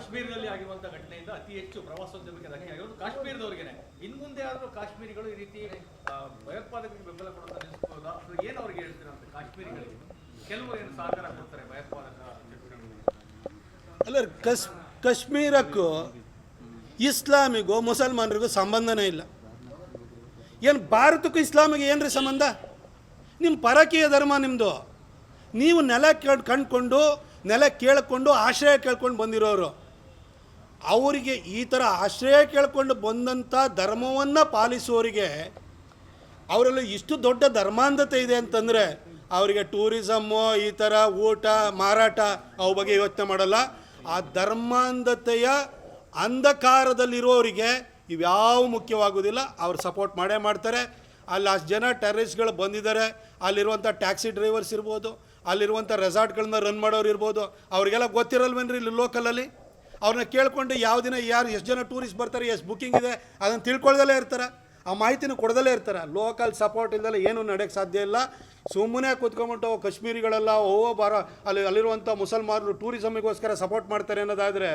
ಕಾಶ್ಮೀರದಲ್ಲಿ ಆಗಿರುವಂತ ಘಟನೆಯಿಂದ ಅತಿ ಹೆಚ್ಚು ಪ್ರವಾಸೋದ್ಯಮಕ್ಕೆ ಧಕ್ಕೆ ಆಗಿರೋದು ಕಾಶ್ಮೀರದವರಿಗೇನೆ. ಇನ್ ಮುಂದೆ ಆದರೂ ಕಾಶ್ಮೀರಿಗಳು ಈ ರೀತಿ ಭಯೋತ್ಪಾದಕರಿಗೆ ಬೆಂಬಲ ಕೊಡೋದು ನಿಲ್ಲಿಸಬಹುದಾ ಅಥವಾ ಏನು ಅವ್ರಿಗೆ ಹೇಳ್ತೀರಾ ಅಂತ ಕಾಶ್ಮೀರಿಗಳಿಗೆ? ಕೆಲವರು ಏನು ಸಹಕಾರ ಕೊಡ್ತಾರೆ ಭಯೋತ್ಪಾದಕ ಅಲ್ಲ, ಕಾಶ್ಮೀರಕ್ಕೂ ಇಸ್ಲಾಮಿಗೂ ಮುಸಲ್ಮಾನರಿಗೂ ಸಂಬಂಧನೇ ಇಲ್ಲ. ಏನು ಭಾರತಕ್ಕೂ ಇಸ್ಲಾಮಿಗೆ ಏನು ರೀ ಸಂಬಂಧ? ನಿಮ್ಮ ಪರಕೀಯ ಧರ್ಮ ನಿಮ್ಮದು. ನೀವು ನೆಲ ಕಂಡುಕೊಂಡು ನೆಲ ಕೇಳಿಕೊಂಡು ಆಶ್ರಯ ಕೇಳ್ಕೊಂಡು ಬಂದಿರೋರು. ಅವರಿಗೆ ಈ ಥರ ಆಶ್ರಯ ಕೇಳ್ಕೊಂಡು ಬಂದಂಥ ಧರ್ಮವನ್ನು ಪಾಲಿಸುವವರಿಗೆ ಅವರಲ್ಲಿ ಇಷ್ಟು ದೊಡ್ಡ ಧರ್ಮಾಂಧತೆ ಇದೆ ಅಂತಂದರೆ ಅವರಿಗೆ ಟೂರಿಸಮ್ಮು ಈ ಥರ ಊಟ ಮಾರಾಟ ಅವ ಬಗ್ಗೆ ಯೋಚನೆ ಮಾಡಲ್ಲ. ಆ ಧರ್ಮಾಂಧತೆಯ ಅಂಧಕಾರದಲ್ಲಿರೋರಿಗೆ ಇವ್ಯಾವ ಮುಖ್ಯವಾಗೋದಿಲ್ಲ. ಅವ್ರು ಸಪೋರ್ಟ್ ಮಾಡೇ ಮಾಡ್ತಾರೆ. ಅಲ್ಲಿ ಅಷ್ಟು ಜನ ಟೆರರಿಸ್ಟ್ಗಳು ಬಂದಿದ್ದಾರೆ. ಅಲ್ಲಿರುವಂಥ ಟ್ಯಾಕ್ಸಿ ಡ್ರೈವರ್ಸ್ ಇರ್ಬೋದು, ಅಲ್ಲಿರುವಂಥ ರೆಸಾರ್ಟ್ಗಳನ್ನ ರನ್ ಮಾಡೋರು ಇರ್ಬೋದು. ಅವ್ರಿಗೆಲ್ಲ ಗೊತ್ತಿರಲ್ವೇನ್ರಿ ಇಲ್ಲಿ ಲೋಕಲಲ್ಲಿ? ಅವ್ರನ್ನ ಕೇಳ್ಕೊಂಡು ಯಾವ ದಿನ ಯಾರು ಎಷ್ಟು ಜನ ಟೂರಿಸ್ಟ್ ಬರ್ತಾರೆ, ಎಷ್ಟು ಬುಕ್ಕಿಂಗ್ ಇದೆ ಅದನ್ನು ತಿಳ್ಕೊಳ್ದಲ್ಲೇ ಇರ್ತಾರೆ. ಆ ಮಾಹಿತಿನೂ ಕೊಡ್ದಲ್ಲೇ ಇರ್ತಾರೆ. ಲೋಕಲ್ ಸಪೋರ್ಟ್ ಇಲ್ದಲ್ಲ ಏನೂ ನಡೆಯೋಕ್ಕೆ ಸಾಧ್ಯ ಇಲ್ಲ. ಸುಮ್ಮನೆ ಕೂತ್ಕೊಂಬಿಟ್ಟು ಕಾಶ್ಮೀರಿಗಳೆಲ್ಲ ಬಾರೋ ಅಲ್ಲಿರುವಂಥ ಮುಸಲ್ಮಾನರು ಟೂರಿಸಮಿಗೋಸ್ಕರ ಸಪೋರ್ಟ್ ಮಾಡ್ತಾರೆ ಅನ್ನೋದಾದರೆ